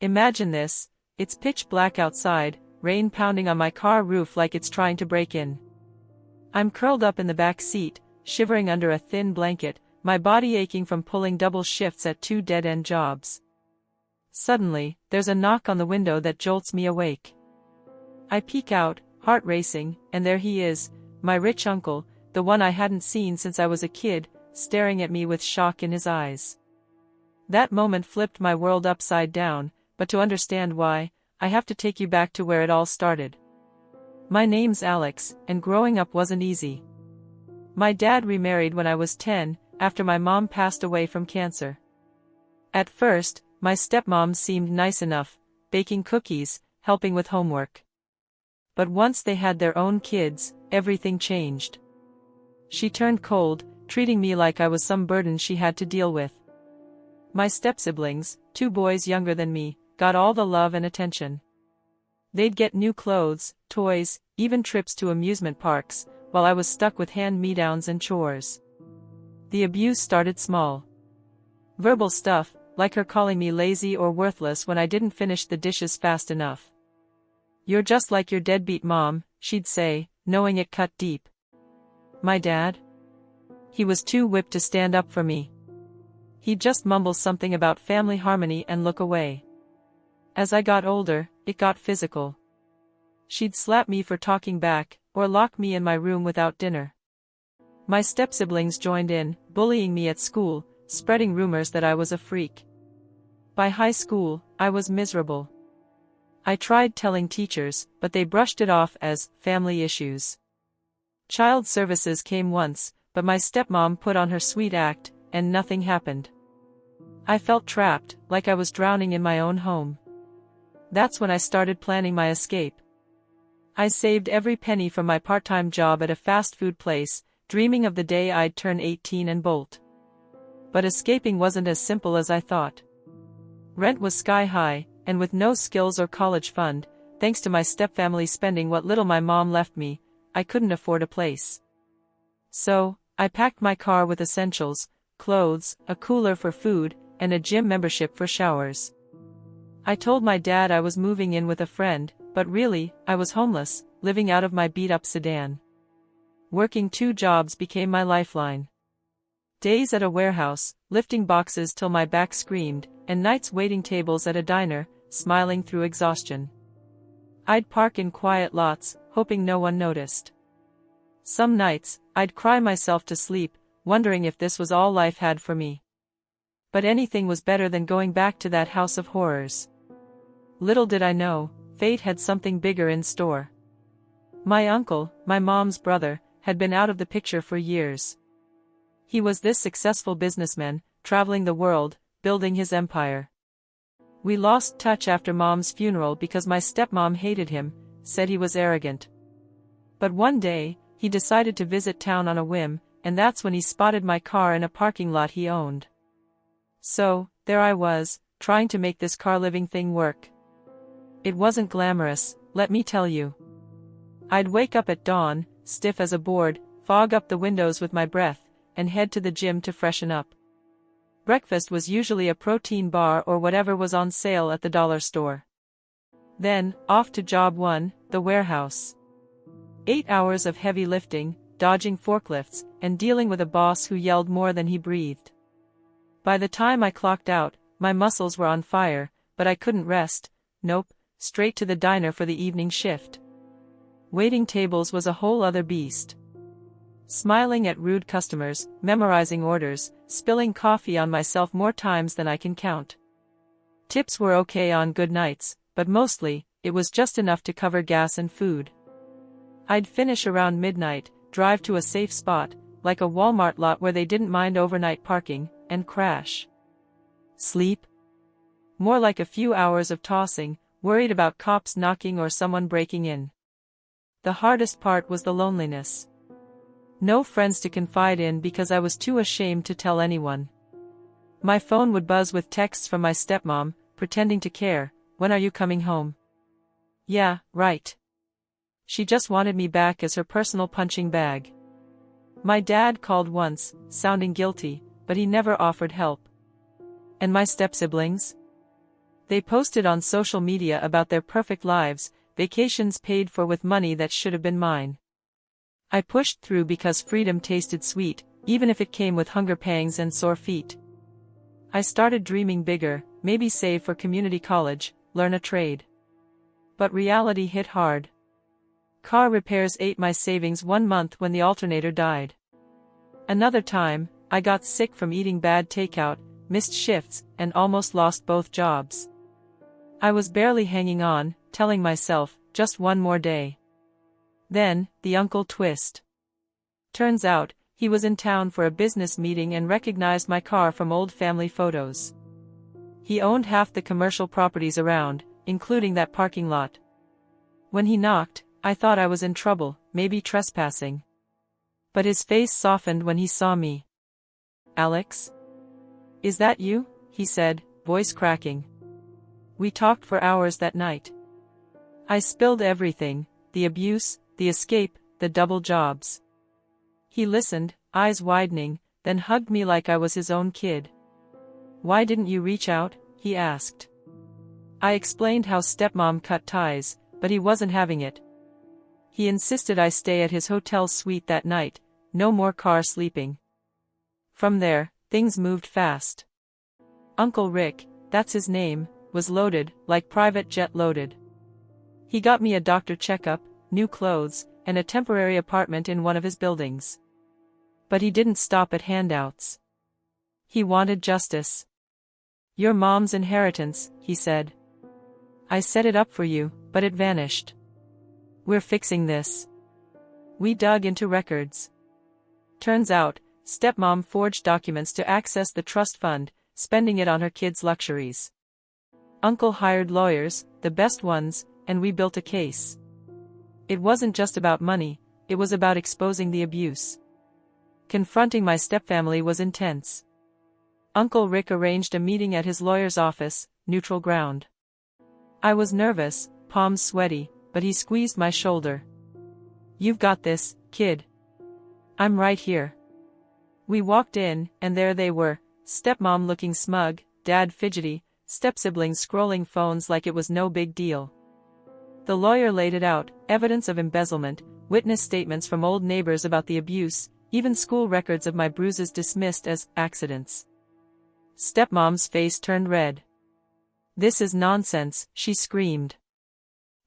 Imagine this, it's pitch black outside, rain pounding on my car roof like it's trying to break in. I'm curled up in the back seat, shivering under a thin blanket, my body aching from pulling double shifts at 2 dead-end jobs. Suddenly, there's a knock on the window that jolts me awake. I peek out, heart racing, and there he is, my rich uncle, the one I hadn't seen since I was a kid, staring at me with shock in his eyes. That moment flipped my world upside down, but to understand why, I have to take you back to where it all started. My name's Alex, and growing up wasn't easy. My dad remarried when I was 10, after my mom passed away from cancer. At first, my stepmom seemed nice enough, baking cookies, helping with homework. But once they had their own kids, everything changed. She turned cold, treating me like I was some burden she had to deal with. My step-siblings, 2 boys younger than me, got all the love and attention. They'd get new clothes, toys, even trips to amusement parks, while I was stuck with hand-me-downs and chores. The abuse started small. Verbal stuff, like her calling me lazy or worthless when I didn't finish the dishes fast enough. "You're just like your deadbeat mom," she'd say, knowing it cut deep. My dad? He was too whipped to stand up for me. He'd just mumble something about family harmony and look away. As I got older, it got physical. She'd slap me for talking back, or lock me in my room without dinner. My step-siblings joined in, bullying me at school, spreading rumors that I was a freak. By high school, I was miserable. I tried telling teachers, but they brushed it off as family issues. Child services came once, but my stepmom put on her sweet act, and nothing happened. I felt trapped, like I was drowning in my own home. That's when I started planning my escape. I saved every penny from my part-time job at a fast food place, dreaming of the day I'd turn 18 and bolt. But escaping wasn't as simple as I thought. Rent was sky high, and with no skills or college fund, thanks to my stepfamily spending what little my mom left me, I couldn't afford a place. So, I packed my car with essentials, clothes, a cooler for food, and a gym membership for showers. I told my dad I was moving in with a friend, but really, I was homeless, living out of my beat-up sedan. Working 2 jobs became my lifeline. Days at a warehouse, lifting boxes till my back screamed, and nights waiting tables at a diner, smiling through exhaustion. I'd park in quiet lots, hoping no one noticed. Some nights, I'd cry myself to sleep, wondering if this was all life had for me. But anything was better than going back to that house of horrors. Little did I know, fate had something bigger in store. My uncle, my mom's brother, had been out of the picture for years. He was this successful businessman, traveling the world, building his empire. We lost touch after Mom's funeral because my stepmom hated him, said he was arrogant. But one day, he decided to visit town on a whim, and that's when he spotted my car in a parking lot he owned. So, there I was, trying to make this car-living thing work. It wasn't glamorous, let me tell you. I'd wake up at dawn, stiff as a board, fog up the windows with my breath, and head to the gym to freshen up. Breakfast was usually a protein bar or whatever was on sale at the dollar store. Then, off to job 1, the warehouse. 8 hours of heavy lifting, dodging forklifts, and dealing with a boss who yelled more than he breathed. By the time I clocked out, my muscles were on fire, but I couldn't rest, nope, straight to the diner for the evening shift. Waiting tables was a whole other beast. Smiling at rude customers, memorizing orders, spilling coffee on myself more times than I can count. Tips were okay on good nights, but mostly, it was just enough to cover gas and food. I'd finish around midnight, drive to a safe spot, like a Walmart lot where they didn't mind overnight parking, and crash. Sleep? More like a few hours of tossing, worried about cops knocking or someone breaking in. The hardest part was the loneliness. No friends to confide in because I was too ashamed to tell anyone. My phone would buzz with texts from my stepmom, pretending to care, "When are you coming home?" Yeah, right. She just wanted me back as her personal punching bag. My dad called once, sounding guilty, but he never offered help. And my step-siblings? They posted on social media about their perfect lives, vacations paid for with money that should have been mine. I pushed through because freedom tasted sweet, even if it came with hunger pangs and sore feet. I started dreaming bigger, maybe save for community college, learn a trade. But reality hit hard. Car repairs ate my savings 1 month when the alternator died. Another time, I got sick from eating bad takeout, missed shifts, and almost lost both jobs. I was barely hanging on, telling myself, just one more day. Then, the uncle twist. Turns out, he was in town for a business meeting and recognized my car from old family photos. He owned half the commercial properties around, including that parking lot. When he knocked, I thought I was in trouble, maybe trespassing. But his face softened when he saw me. "Alex? Is that you?" he said, voice cracking. We talked for hours that night. I spilled everything, the abuse, the escape, the double jobs. He listened, eyes widening, then hugged me like I was his own kid. "Why didn't you reach out?" he asked. I explained how stepmom cut ties, but he wasn't having it. He insisted I stay at his hotel suite that night, no more car sleeping. From there, things moved fast. Uncle Rick, that's his name, was loaded, like private jet loaded. He got me a doctor checkup, new clothes, and a temporary apartment in one of his buildings. But he didn't stop at handouts. He wanted justice. "Your mom's inheritance," he said. "I set it up for you, but it vanished. We're fixing this." We dug into records. Turns out, stepmom forged documents to access the trust fund, spending it on her kids' luxuries. Uncle hired lawyers, the best ones, and we built a case. It wasn't just about money, it was about exposing the abuse. Confronting my stepfamily was intense. Uncle Rick arranged a meeting at his lawyer's office, neutral ground. I was nervous, palms sweaty, but he squeezed my shoulder. "You've got this, kid. I'm right here." We walked in, and there they were, stepmom looking smug, dad fidgety, stepsiblings scrolling phones like it was no big deal. The lawyer laid it out, evidence of embezzlement, witness statements from old neighbors about the abuse, even school records of my bruises dismissed as accidents. Stepmom's face turned red. "This is nonsense," she screamed.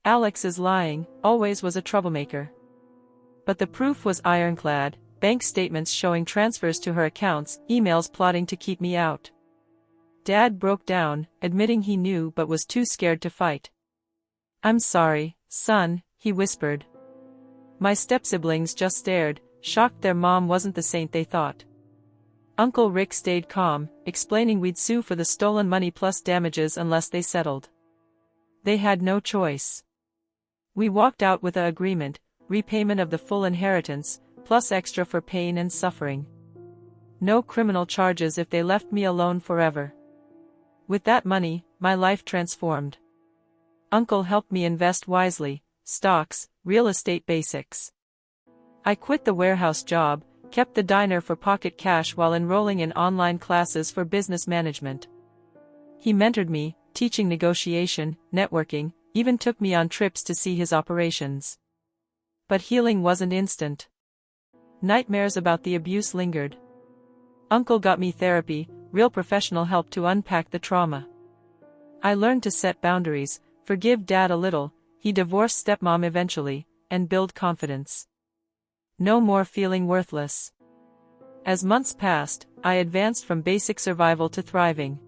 "Alex is lying, always was a troublemaker." But the proof was ironclad, bank statements showing transfers to her accounts, emails plotting to keep me out. Dad broke down, admitting he knew but was too scared to fight. "I'm sorry, son," he whispered. My stepsiblings just stared, shocked their mom wasn't the saint they thought. Uncle Rick stayed calm, explaining we'd sue for the stolen money plus damages unless they settled. They had no choice. We walked out with an agreement, repayment of the full inheritance, plus extra for pain and suffering. No criminal charges if they left me alone forever. With that money, my life transformed. Uncle helped me invest wisely, stocks, real estate basics. I quit the warehouse job, kept the diner for pocket cash while enrolling in online classes for business management. He mentored me, teaching negotiation, networking, even took me on trips to see his operations. But healing wasn't instant. Nightmares about the abuse lingered. Uncle got me therapy, real professional help to unpack the trauma. I learned to set boundaries, forgive Dad a little, he divorced stepmom eventually, and build confidence. No more feeling worthless. As months passed, I advanced from basic survival to thriving.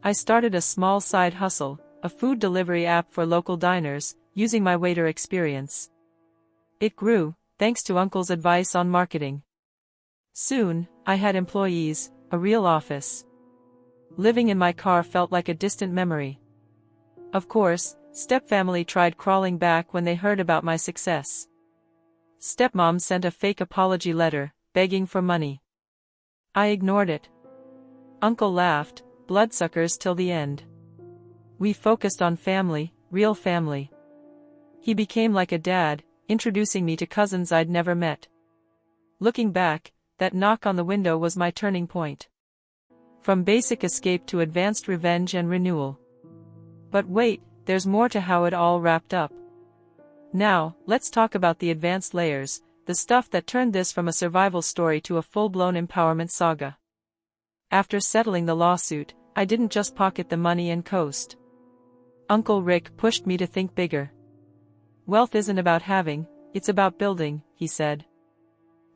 I started a small side hustle, a food delivery app for local diners, using my waiter experience. It grew, thanks to Uncle's advice on marketing. Soon, I had employees, a real office. Living in my car felt like a distant memory. Of course, stepfamily tried crawling back when they heard about my success. Stepmom sent a fake apology letter, begging for money. I ignored it. Uncle laughed, bloodsuckers till the end. We focused on family, real family. He became like a dad, introducing me to cousins I'd never met. Looking back, that knock on the window was my turning point. From basic escape to advanced revenge and renewal. But wait, there's more to how it all wrapped up. Now, let's talk about the advanced layers, the stuff that turned this from a survival story to a full-blown empowerment saga. After settling the lawsuit, I didn't just pocket the money and coast. Uncle Rick pushed me to think bigger. Wealth isn't about having, it's about building, he said.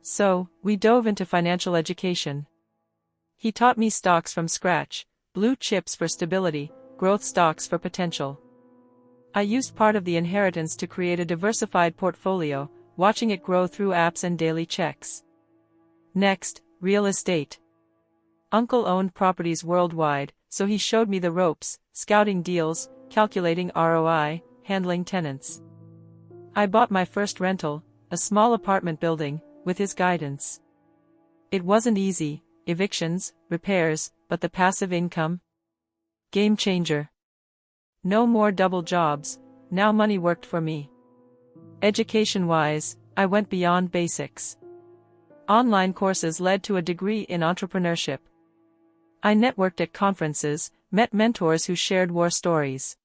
So, we dove into financial education. He taught me stocks from scratch, blue chips for stability, growth stocks for potential. I used part of the inheritance to create a diversified portfolio, watching it grow through apps and daily checks. Next, real estate. Uncle owned properties worldwide, so he showed me the ropes, scouting deals, calculating ROI, handling tenants. I bought my first rental, a small apartment building, with his guidance. It wasn't easy, evictions, repairs, but the passive income? Game changer. No more double jobs, now money worked for me. Education-wise, I went beyond basics. Online courses led to a degree in entrepreneurship. I networked at conferences, met mentors who shared war stories.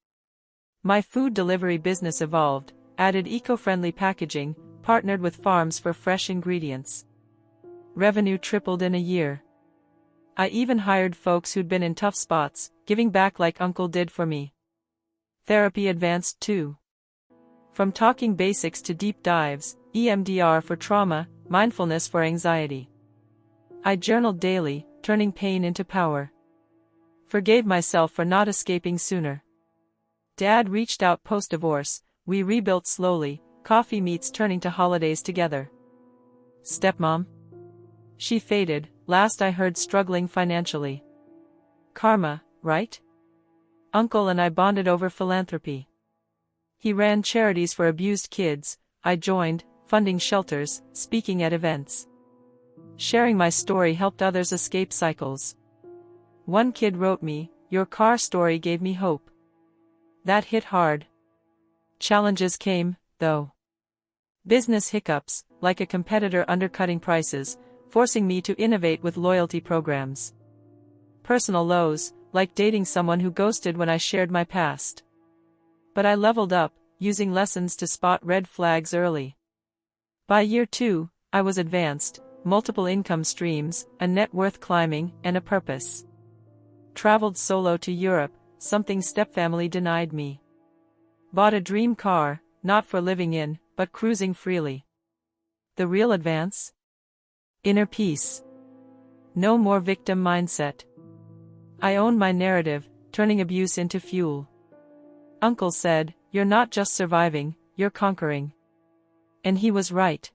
My food delivery business evolved, added eco-friendly packaging, partnered with farms for fresh ingredients. Revenue tripled in a year. I even hired folks who'd been in tough spots, giving back like Uncle did for me. Therapy advanced too. From talking basics to deep dives, EMDR for trauma, mindfulness for anxiety. I journaled daily, turning pain into power. Forgave myself for not escaping sooner. Dad reached out post-divorce, we rebuilt slowly, coffee meets turning to holidays together. Stepmom? She faded, last I heard struggling financially. Karma, right? Uncle and I bonded over philanthropy. He ran charities for abused kids, I joined, funding shelters, speaking at events. Sharing my story helped others escape cycles. One kid wrote me, "Your car story gave me hope." That hit hard. Challenges came, though. Business hiccups, like a competitor undercutting prices, forcing me to innovate with loyalty programs. Personal lows, like dating someone who ghosted when I shared my past. But I leveled up, using lessons to spot red flags early. By year 2, I was advanced, multiple income streams, a net worth climbing, and a purpose. Traveled solo to Europe, something Stepfamily denied me. Bought a dream car, not for living in, but cruising freely. The real advance? Inner peace. No more victim mindset. I own my narrative, turning abuse into fuel. Uncle said, "You're not just surviving, you're conquering." And he was right.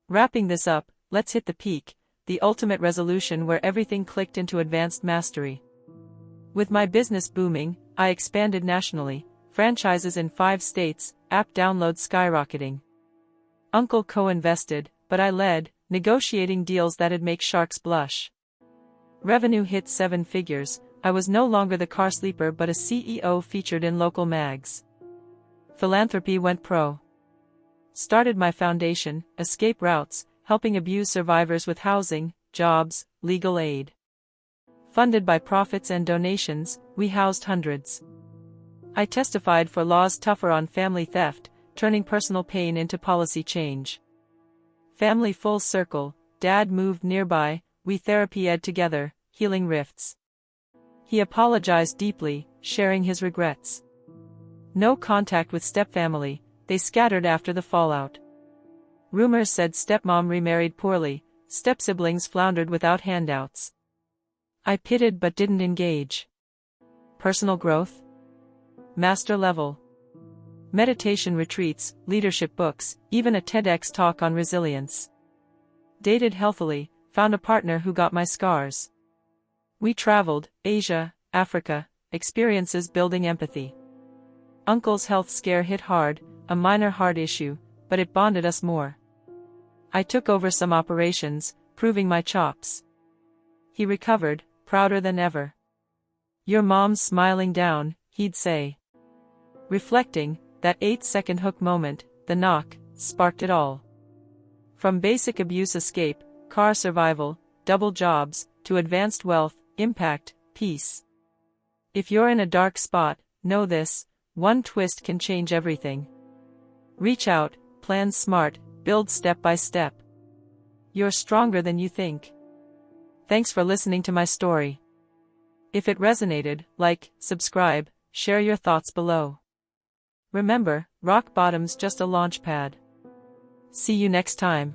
Wrapping this up, let's hit the peak, the ultimate resolution where everything clicked into advanced mastery. With my business booming, I expanded nationally, franchises in 5 states, app downloads skyrocketing. Uncle co-invested, but I led, negotiating deals that'd make sharks blush. Revenue hit 7 figures, I was no longer the car sleeper but a CEO featured in local mags. Philanthropy went pro. Started my foundation, Escape Routes, helping abuse survivors with housing, jobs, legal aid. Funded by profits and donations, we housed hundreds. I testified for laws tougher on family theft, turning personal pain into policy change. Family full circle, Dad moved nearby, we therapy ed together, healing rifts. He apologized deeply, sharing his regrets. No contact with stepfamily, they scattered after the fallout. Rumors said stepmom remarried poorly, step-siblings floundered without handouts. I pitted but didn't engage. Personal growth? Master level. Meditation retreats, leadership books, even a TEDx talk on resilience. Dated healthily, found a partner who got my scars. We traveled, Asia, Africa, experiences building empathy. Uncle's health scare hit hard, a minor heart issue, but it bonded us more. I took over some operations, proving my chops. He recovered, prouder than ever. "Your mom's smiling down," he'd say. Reflecting, that 8-second hook moment, the knock, sparked it all. From basic abuse escape, car survival, double jobs, to advanced wealth, impact, peace. If you're in a dark spot, Know this, one twist can change everything. Reach out, plan smart, build step by step. You're stronger than you think. Thanks for listening to my story. If it resonated, like, subscribe, share your thoughts below. Remember, rock bottom's just a launch pad. See you next time.